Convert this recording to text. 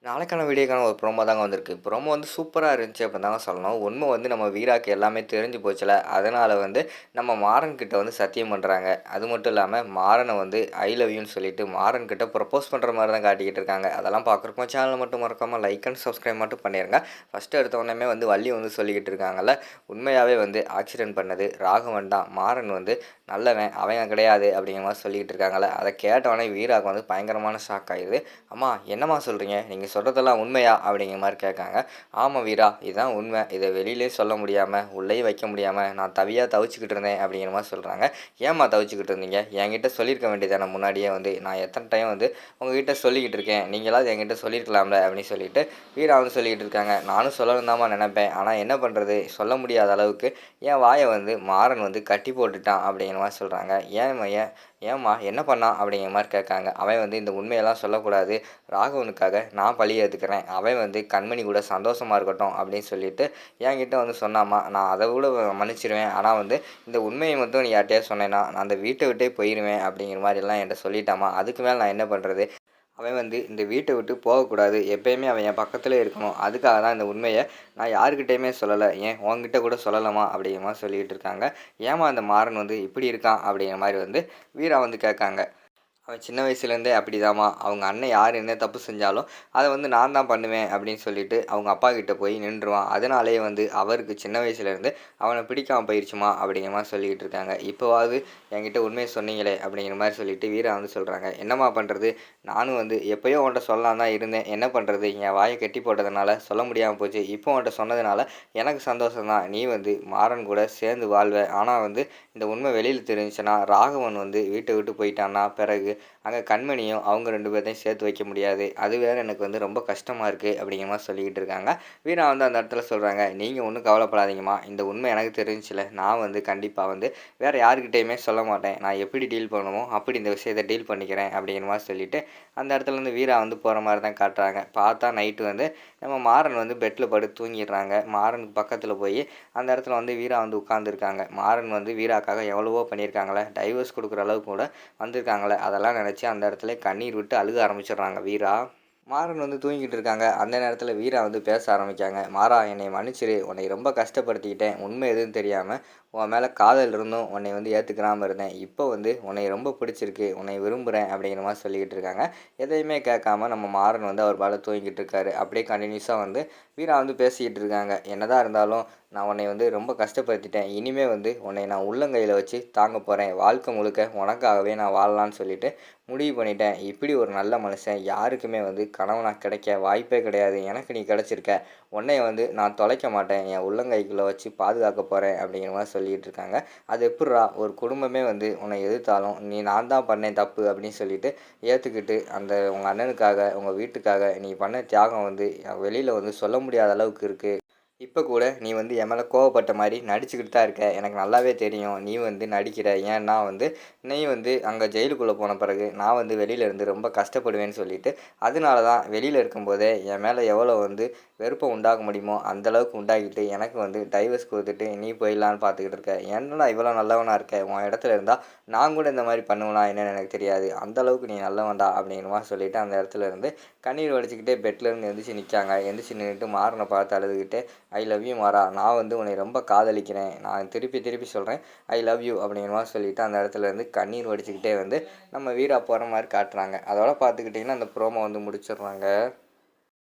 நாளைக்கான வீடியோக்கான ஒரு ப்ரோமோ தாங்க வந்திருக்கு. ப்ரோமோ வந்து சூப்பரா இருந்துச்சு அப்படின்னு தாங்க சொல்லணும். உண்மை வந்து நம்ம வீராக்கு எல்லாமே தெரிஞ்சு போச்சுல. அதனால வந்து நம்ம மாறன் கிட்ட வந்து சத்தியம் பண்றாங்க. அது மட்டும் இல்லாம மாறன வந்து ஐ லவ் யூன்னு சொல்லிட்டு மாறன் கிட்ட ப்ரப்போஸ் பண்ற மாரி தான் காட்டிக்கிட்டு இருக்காங்க. அதெல்லாம் பார்க்குறப்போ சேனல மட்டும் மறக்காம லைக் அண்ட் சப்ஸ்கிரைப் மட்டும் பண்ணிருங்க. ஃபர்ஸ்ட்டு எடுத்த உடனேமே வந்து வள்ளி வந்து சொல்லிக்கிட்டு இருக்காங்கல்ல, உண்மையாவே வந்து ஆக்சிடென்ட் பண்ணது ராகவன் தான். மாறன் வந்து நல்லவன், அவன் கிடையாது அப்படிங்கிற மாரி சொல்லிக்கிட்டு இருக்காங்கல்ல. அத கேட்ட உடனே வீராக்கு வந்து பயங்கரமான ஷாக் ஆயிருது. அம்மா என்னம்மா சொல்கிறீங்க, நீங்கள் சொல்கிறதெல்லாம் உண்மையா அப்படிங்கிற மாதிரி கேட்காங்க. ஆமாம் வீரா, இதுதான் உண்மை. இதை வெளியிலே சொல்ல முடியாமல் உள்ளேயும் வைக்க முடியாமல் நான் தவிச்சுக்கிட்டு இருந்தேன் அப்படிங்கிற மாதிரி சொல்கிறாங்க. ஏம்மா தவிச்சுக்கிட்டு இருந்தீங்க, என்கிட்ட சொல்லியிருக்க வேண்டியதானே முன்னாடியே. வந்து நான் எத்தனை டைம் வந்து உங்ககிட்ட சொல்லிக்கிட்டு இருக்கேன், நீங்களாவது என்கிட்ட சொல்லியிருக்கலாம்ல அப்படின்னு சொல்லிட்டு வீரா வந்து சொல்லிக்கிட்டு இருக்காங்க. நானும் சொல்லணும் தாம்மா நினைப்பேன், ஆனால் என்ன பண்ணுறது, சொல்ல முடியாத அளவுக்கு என் வாயை வந்து மாறன் வந்து கட்டி போட்டுட்டான் அப்படிங்கிற மாதிரி சொல்கிறாங்க. ஏம்மா என்ன பண்ணான் அப்படிங்கிற மாதிரி கேட்காங்க. அவன் வந்து இந்த உண்மையெல்லாம் சொல்லக்கூடாது, ராகவனுக்காக நான் பழி ஏற்றுக்கிறேன், அவன் வந்து கண்மணி கூட சந்தோஷமாக இருக்கட்டும் அப்படின்னு சொல்லிட்டு என்கிட்ட வந்து சொன்னாம்மா. நான் அதை கூட மன்னிச்சிடுவேன், ஆனால் வந்து இந்த உண்மையை மட்டும் நீ யார்கிட்டயாவது சொன்னேன்னா நான் அந்த வீட்டை விட்டே போயிடுவேன் அப்படிங்கிற மாதிரிலாம் என்கிட்ட சொல்லிட்டாம்மா. அதுக்கு மேலே நான் என்ன பண்ணுறது, அவன் வந்து இந்த வீட்டை விட்டு போகக்கூடாது, எப்பயுமே அவன் என் பக்கத்துலேயே இருக்கணும், அதுக்காக தான் இந்த உண்மையை நான் யாருக்கிட்டேயுமே சொல்லலை, ஏன் உங்ககிட்ட கூட சொல்லலாமா அப்படிங்கிற மாதிரி சொல்லிக்கிட்டு இருக்காங்க. ஏமா அந்த மாறன் வந்து இப்படி இருக்கான் அப்படிங்கிற மாதிரி வந்து வீரா வந்து கேட்காங்க. அவன் சின்ன வயசுலேருந்தே அப்படிதாம்மா, அவங்க அண்ணன் யார் என்ன தப்பு செஞ்சாலும் அதை வந்து நான் தான் பண்ணுவேன் அப்படின்னு சொல்லிட்டு அவங்க அப்பா கிட்ட போய் நின்றுவான். அதனாலேயே வந்து அவருக்கு சின்ன வயசுலேருந்து அவனை பிடிக்காம போயிடுச்சுமா அப்படிங்கிற மாதிரி சொல்லிக்கிட்டு இருக்காங்க. இப்போவாவது என்கிட்ட உண்மையை சொன்னீங்களே அப்படிங்கிற மாதிரி சொல்லிட்டு வீரா வந்து சொல்கிறாங்க. என்னம்மா பண்ணுறது, நானும் வந்து எப்போயோ உன்கிட்ட சொல்லலாம் தான் இருந்தேன், என்ன பண்ணுறது, என் வாயை கட்டி போட்டதுனால சொல்ல முடியாமல் போச்சு, இப்போ உன்கிட்ட சொன்னதுனால எனக்கு சந்தோஷம்தான், நீ வந்து மாறன் கூட சேர்ந்து வாழ்வ. ஆனால் வந்து இந்த உண்மை வெளியில் தெரிஞ்சுச்சுன்னா ராகவன் வந்து வீட்டை விட்டு போயிட்டான்னா பிறகு அங்கே கண்மணியும் அவங்க 2 பேர்த்தையும் சேர்த்து வைக்க முடியாது, அது வேறு எனக்கு வந்து ரொம்ப கஷ்டமாக இருக்குது அப்படிங்கிற மாதிரி சொல்லிக்கிட்டு இருக்காங்க. வீணா வந்து அந்த இடத்துல சொல்கிறாங்க, நீங்கள் ஒன்றும் கவலைப்படாதீங்கம்மா, இந்த உண்மை எனக்கு தெரிஞ்சில்ல, நான் வந்து கண்டிப்பாக வந்து வேறு யாருக்கிட்டேயுமே சொல்ல மாட்டேன், நான் எப்படி டீல் பண்ணுமோ அப்படி இந்த விஷயத்தை டீல் பண்ணிக்கிறேன் அப்படிங்கிற மாதிரி சொல்லிவிட்டு அந்த இடத்துல இருந்து வீரா வந்து போகிற மாதிரி தான் காட்டுறாங்க. பார்த்தா நைட்டு வந்து நம்ம மாறன் வந்து பெட்டில் படுத்து தூங்கிடுறாங்க. மாறனுக்கு பக்கத்தில் போய் அந்த இடத்துல வந்து வீரா வந்து உட்காந்துருக்காங்க. மாறன் வந்து வீராக்காக எவ்வளவோ பண்ணியிருக்காங்களே, டைவர்ஸ் கொடுக்குற அளவுக்கு கூட வந்திருக்காங்களே, அதெல்லாம் நினச்சி அந்த இடத்துல கண்ணீர் விட்டு அழுக ஆரம்பிச்சிடுறாங்க வீரா. மாறன் வந்து தூங்கிட்டு இருக்காங்க. அந்த நேரத்தில் வீரா வந்து பேச ஆரம்பிக்காங்க. மாறா, என்னை மன்னிச்சிரு, உன்னை ரொம்ப கஷ்டப்படுத்திக்கிட்டேன், உண்மை எதுவும் தெரியாமல் உன் மேலே காதல் இருந்தும் உன்னை வந்து ஏற்றுக்கிறாமல் இருந்தேன், இப்போ வந்து உன்னை ரொம்ப பிடிச்சிருக்கு, உன்னை விரும்புகிறேன் அப்படிங்கிற மாதிரி சொல்லிக்கிட்டு இருக்காங்க. எதையுமே கேட்காம நம்ம மாறன் வந்து அவர் மேலே தூங்கிட்டு இருக்காரு. அப்படியே கண்டினியூஸாக வந்து வீரா வந்து பேசிக்கிட்டு இருக்காங்க. என்னதான் இருந்தாலும் நான் உன்னை வந்து ரொம்ப கஷ்டப்படுத்திட்டேன், இனிமேல் வந்து உன்னை நான் உள்ளங்கையில் வச்சு தாங்க போகிறேன், வாழ்க்கை முழுக்க உனக்காகவே நான் வாழலான்னு சொல்லிட்டு முடிவு பண்ணிட்டேன். இப்படி ஒரு நல்ல மனுஷன் யாருக்குமே வந்து கணவனாக கிடைக்க வாய்ப்பே கிடையாது, எனக்கு நீ கிடச்சிருக்க, உன்னைய வந்து நான் தொலைக்க மாட்டேன், என் உள்ளங்கைக்குள்ளே வச்சு பாதுகாக்க போகிறேன் அப்படிங்கிற மாதிரி சொல்லிகிட்டு இருக்காங்க. அது எப்புட்றா ஒரு குடும்பமே வந்து உன்னை எதிர்த்தாலும் நீ நான் தான் பண்ணேன் தப்பு அப்படின்னு சொல்லிட்டு ஏற்றுக்கிட்டு அந்த உங்கள் அண்ணனுக்காக உங்கள் வீட்டுக்காக நீ பண்ண தியாகம் வந்து வெளியில் வந்து சொல்ல முடியாத அளவுக்கு இருக்குது. இப்போ கூட நீ வந்து என் மேலே கோவப்பட்ட மாதிரி நடிச்சுக்கிட்டு தான் இருக்க, எனக்கு நல்லாவே தெரியும் நீ வந்து நடிக்கிற. ஏன்னா வந்து நீ வந்து அங்கே ஜெயிலுக்குள்ளே போன பிறகு நான் வந்து வெளியில் இருந்து ரொம்ப கஷ்டப்படுவேன்னு சொல்லிட்டு அதனால தான் வெளியில் இருக்கும்போதே என் மேலே எவ்வளோ வந்து வெறுப்பை உண்டாக்க முடியுமோ அந்தளவுக்கு உண்டாக்கிட்டு எனக்கு வந்து டைவர்ஸ் கொடுத்துட்டு நீ போயிடலான்னு பார்த்துக்கிட்டு இருக்க. என்னடா இவ்வளோ நல்லவனாக இருக்க, உன் இடத்துல இருந்தால் நான் கூட இந்த மாதிரி பண்ணுவேனா என்னன்னு எனக்கு தெரியாது, அந்தளவுக்கு நீ நல்லவன்டா அப்படிங்கிற மாதிரி சொல்லிவிட்டு அந்த இடத்துல இருந்து கண்ணீர் வடிச்சுக்கிட்டே பெட்லேருந்து எந்திரிச்சு நிற்காங்க. எந்திரிச்சு நின்றுட்டு மாறனை பார்த்து அழுதுகிட்டு, ஐ லவ் யூ மாறா, நான் வந்து உன்னை ரொம்ப காதலிக்கிறேன், நான் திருப்பி திருப்பி சொல்கிறேன் ஐ லவ் யூ அப்படிங்கிற மாதிரி சொல்லிவிட்டு அந்த இடத்துல இருந்து கண்ணீர் வடிச்சுக்கிட்டே வந்து நம்ம வீரா போகிற மாதிரி காட்டுறாங்க. அதோட பார்த்துக்கிட்டிங்கன்னா அந்த ப்ரோமோ வந்து முடிச்சிடுறாங்க.